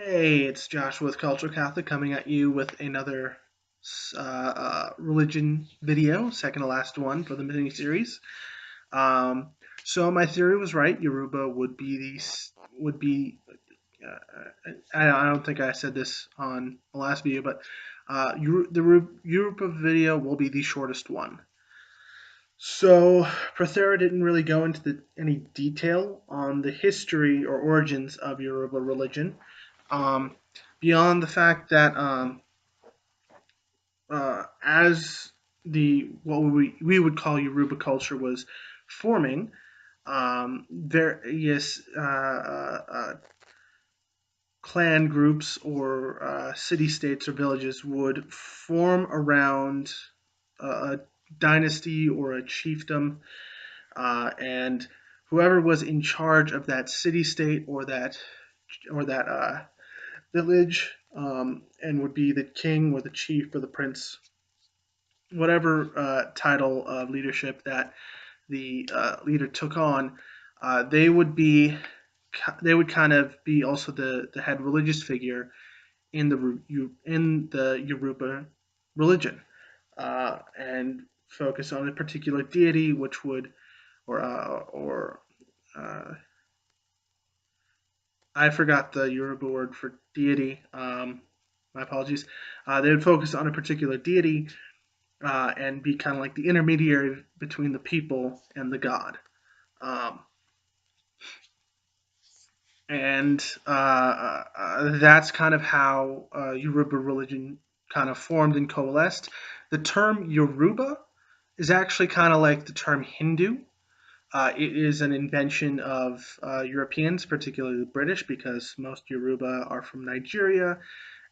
Hey, it's Josh with Cultural Catholic coming at you with another religion video, second to last one for the mini series. Um, so my theory was right. Yoruba would be would be. I don't think I said this on the last video, but Yoruba video will be the shortest one. So Prothero didn't really go into any detail on the history or origins of Yoruba religion, um, beyond the fact that as the what we would call Yoruba culture was forming, various clan groups or city states or villages would form around a dynasty or a chiefdom, and whoever was in charge of that city state or that village, and would be the king or the chief or the prince, whatever title of leadership that the leader took on. They would be they would kind of be also the head religious figure in the Yoruba religion, and focus on a particular deity, which would or uh, I forgot the Yoruba word for deity. My apologies. They would focus on a particular deity, and be kind of like the intermediary between the people and the god. Um, and That's kind of how Yoruba religion kind of formed and coalesced. The term Yoruba is actually kind of like the term Hindu. It is an invention of Europeans, particularly the British, because most Yoruba are from Nigeria,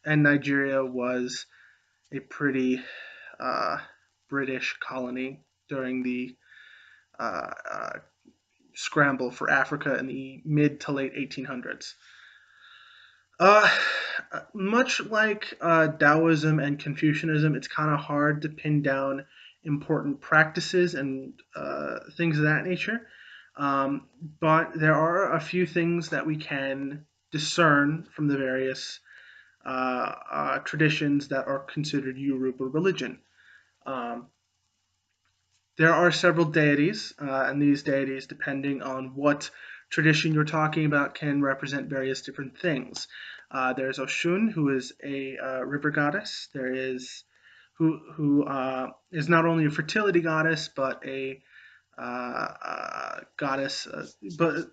and Nigeria was a pretty uh, British colony during the uh, uh, scramble for Africa in the mid to late 1800s. Uh, Much like Taoism and Confucianism, it's kind of hard to pin down important practices and things of that nature. But there are a few things that we can discern from the various traditions that are considered Yoruba religion. Um, there are several deities, and these deities, depending on what tradition you're talking about, can represent various different things. There's Oshun, who is a river goddess. There is who is not only a fertility goddess, but a goddess. But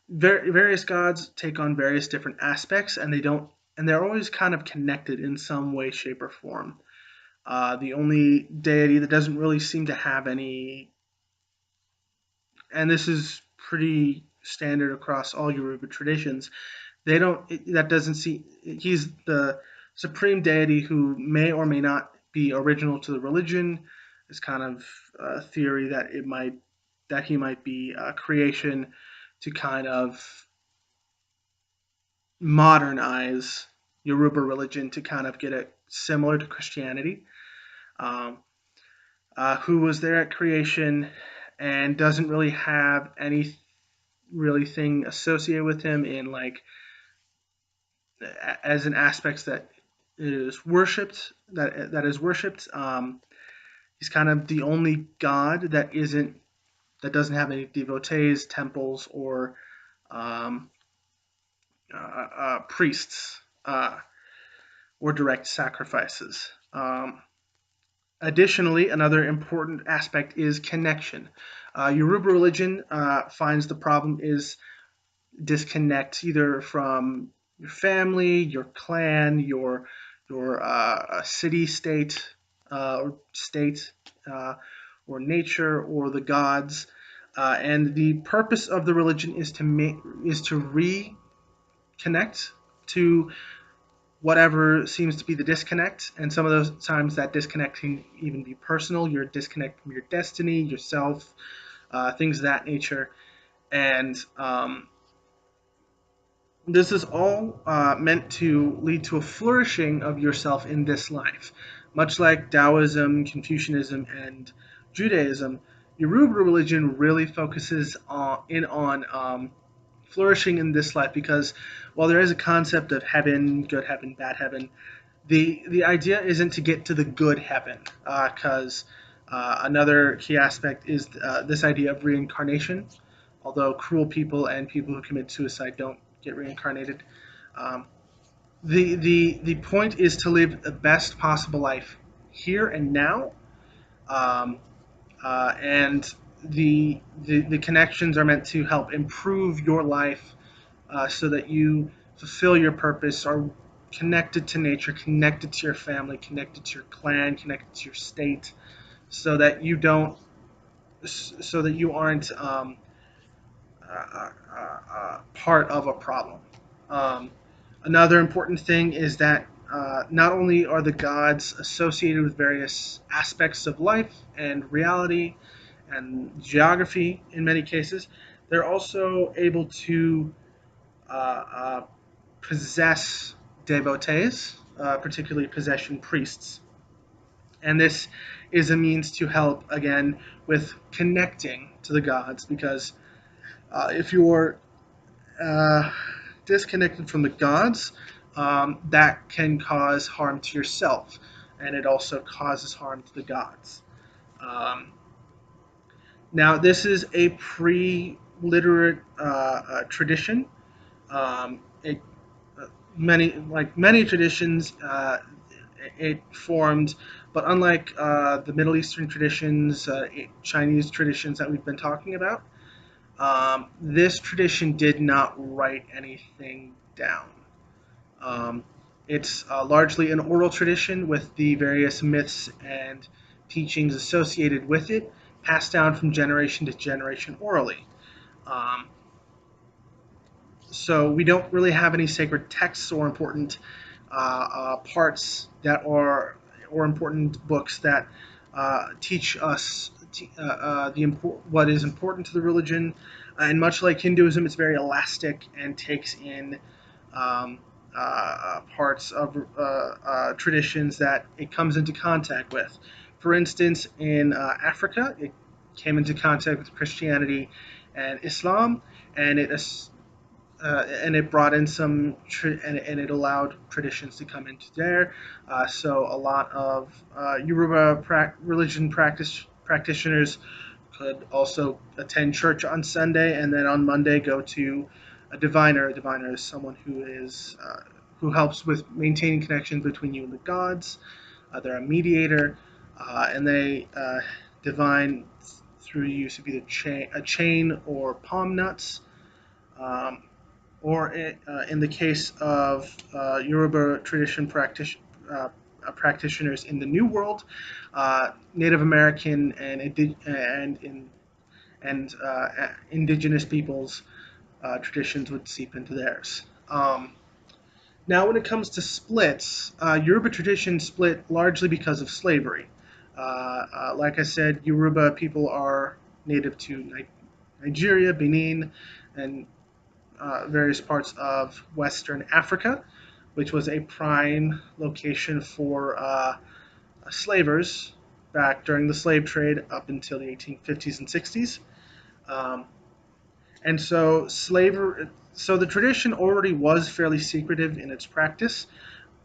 various gods take on various different aspects, and they're always kind of connected in some way, shape, or form. The only deity that doesn't really seem to have any, and this is pretty standard across all Yoruba traditions, they don't, that doesn't see, he's the supreme deity who may or may not be original to the religion. It's kind of a theory that he might be a creation to kind of modernize Yoruba religion to kind of get it similar to Christianity. Um, who was there at creation and doesn't really have any really thing associated with him in like as an aspects that is worshipped that is worshipped. He's kind of the only god that doesn't have any devotees, temples, or um, priests, or direct sacrifices. Additionally, another important aspect is connection. Yoruba religion finds the problem is disconnect either from your family, your clan, your city, or state, uh, or nature, or the gods. And the purpose of the religion is to reconnect to whatever seems to be the disconnect. And some of those times that disconnect can even be personal. You're disconnect from your destiny, yourself, things of that nature. And this is all meant to lead to a flourishing of yourself in this life. Much like Taoism, Confucianism, and Judaism, Yoruba religion really focuses on flourishing in this life, because while there is a concept of heaven, good heaven, bad heaven, the idea isn't to get to the good heaven, because another key aspect is this idea of reincarnation. Although cruel people and people who commit suicide don't get reincarnated, um, the point is to live the best possible life here and now, um, and the connections are meant to help improve your life, so that you fulfill your purpose, are connected to nature, connected to your family, connected to your clan, connected to your state, so that you don't, so that you aren't part of a problem. Um, Another important thing is that not only are the gods associated with various aspects of life and reality and geography in many cases, they're also able to uh, uh, possess devotees, particularly possession priests. And this is a means to help, again, with connecting to the gods, because if you're uh, disconnected from the gods, that can cause harm to yourself, and it also causes harm to the gods. Um, Now, this is a pre-literate tradition. It many traditions, it formed, but unlike the Middle Eastern traditions, Chinese traditions that we've been talking about, this tradition did not write anything down. Um, it's largely an oral tradition with the various myths and teachings associated with it, passed down from generation to generation orally. Um, so we don't really have any sacred texts or important parts that are, or important books that teach us what is important to the religion. And much like Hinduism, it's very elastic and takes in um, parts of traditions that it comes into contact with. For instance, in Africa, it came into contact with Christianity and Islam, and it brought in and it allowed traditions to come into there. So a lot of Yoruba religion practitioners could also attend church on Sunday, and then on Monday go to a diviner. A diviner is someone who helps with maintaining connections between you and the gods. They're a mediator, and they divine through use of either a chain or palm nuts. Um, or in the case of Yoruba tradition practitioners in the New World, Native American and indigenous peoples' traditions would seep into theirs. Now, when it comes to splits, Yoruba tradition split largely because of slavery. Like I said, Yoruba people are native to Nigeria, Benin, and various parts of Western Africa, which was a prime location for slavers back during the slave trade up until the 1850s and 60s. Um, and so the tradition already was fairly secretive in its practice,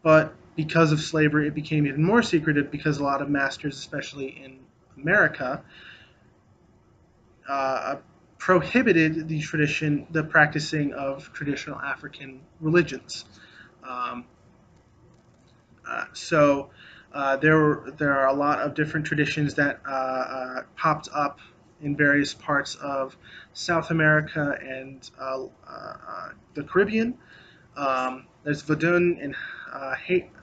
but because of slavery, it became even more secretive because a lot of masters, especially in America, uh, prohibited the practicing of traditional African religions. Um, there are a lot of different traditions that popped up in various parts of South America and the Caribbean. There's Vodun in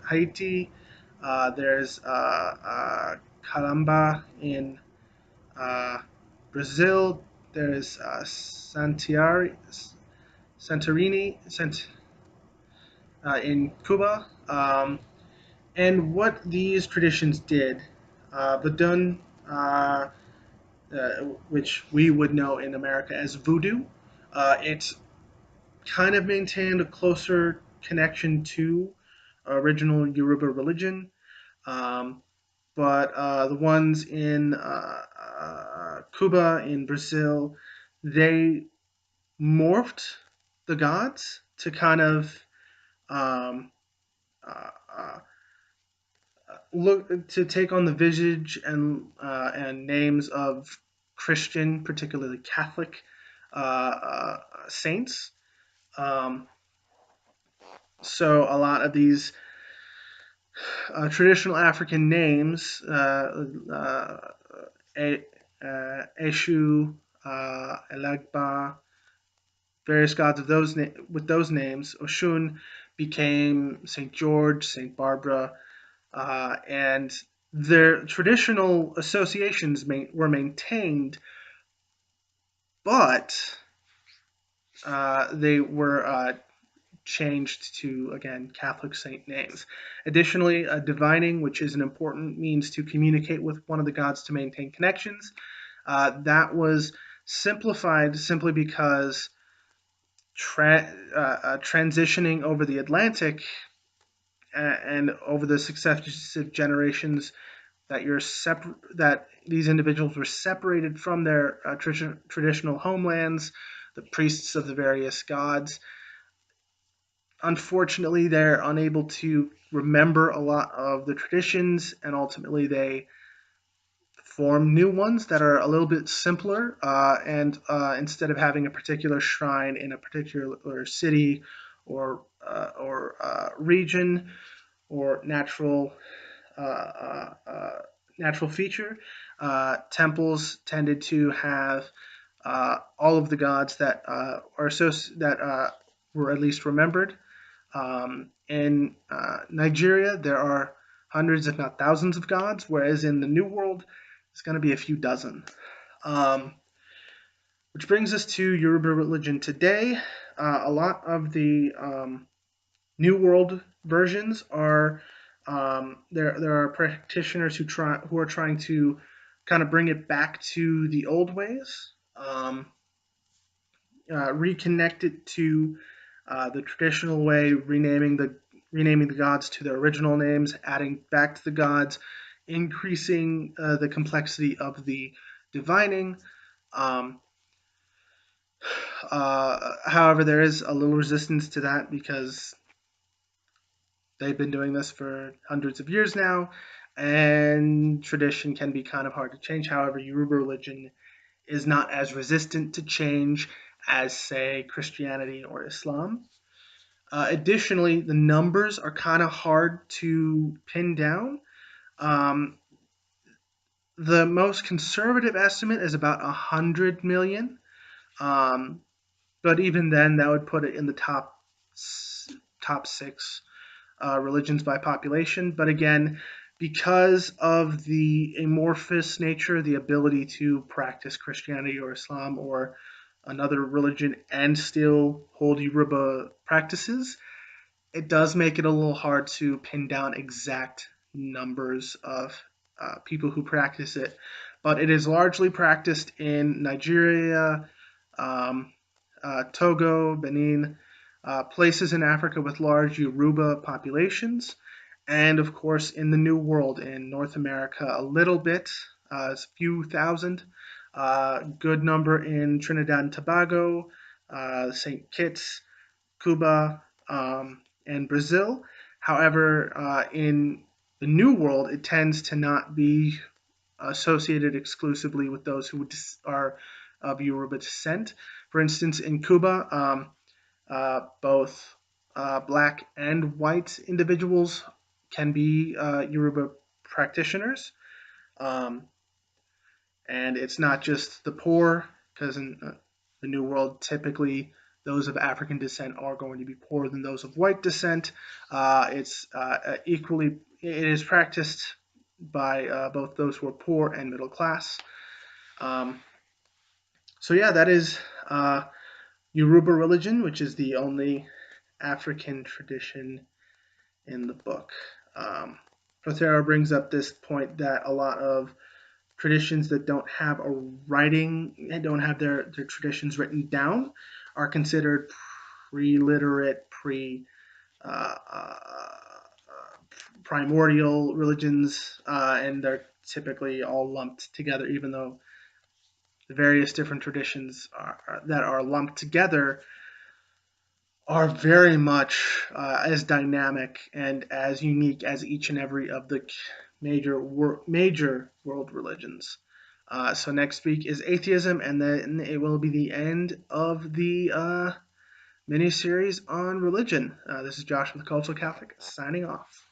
Haiti. There's Caramba in uh, Brazil. There's Santorini in Cuba. And what these traditions did, Vodun, uh, which we would know in America as voodoo, it kind of maintained a closer connection to original Yoruba religion. Um, but the ones in Cuba, in Brazil, they morphed the gods to kind of um, uh, uh, look to take on the visage and names of Christian, particularly Catholic saints. Um, so a lot of these traditional African names, E- Eshu, Elegba, various gods of with those names. Oshun became Saint George, Saint Barbara, and their traditional associations were maintained, but they were changed to, again, Catholic saint names. Additionally, divining, which is an important means to communicate with one of the gods to maintain connections, that was simplified simply because transitioning over the Atlantic and over the successive generations that these individuals were separated from their traditional homelands, the priests of the various gods. Unfortunately, they're unable to remember a lot of the traditions, and ultimately they form new ones that are a little bit simpler. And instead of having a particular shrine in a particular city or region or uh, uh, uh, natural feature, temples tended to have all of the gods that were at least remembered. In Nigeria, there are hundreds, if not thousands, of gods, whereas in the New World, it's going to be a few dozen. Um, which brings us to Yoruba religion today. A lot of the New World versions are there are practitioners who are trying to kind of bring it back to the old ways. Reconnect it to the traditional way, renaming the gods to their original names, adding back to the gods, increasing the complexity of the divining. Um, However, there is a little resistance to that because they've been doing this for hundreds of years now, and tradition can be kind of hard to change. However, Yoruba religion is not as resistant to change as, say, Christianity or Islam. Additionally, the numbers are kind of hard to pin down. Um, the most conservative estimate is about 100 million, um, but even then, that would put it in the top six religions by population. But again, because of the amorphous nature, the ability to practice Christianity or Islam or another religion and still hold Yoruba practices, it does make it a little hard to pin down exact numbers of people who practice it. But it is largely practiced in Nigeria, um, Togo, Benin, places in Africa with large Yoruba populations, and of course in the New World in North America a little bit, a few thousand, good number in Trinidad and Tobago, St. Kitts, Cuba, and Brazil. However, in the New World, it tends to not be associated exclusively with those who are of Yoruba descent. For instance, in Cuba, both black and white individuals can be Yoruba practitioners. Um, and it's not just the poor, because in the New World, typically those of African descent are going to be poorer than those of white descent. It's equally, it is practiced by both those who are poor and middle class. Um, so yeah, that is Yoruba religion, which is the only African tradition in the book. Um, Prothero brings up this point that a lot of traditions that don't have a writing and don't have their traditions written down are considered pre-literate, uh, uh, primordial religions, and they're typically all lumped together, even though the various different traditions that are lumped together are very much as dynamic and as unique as each and every of the major world religions. So next week is atheism, and then it will be the end of the mini series on religion. This is Josh with Cultural Catholic signing off.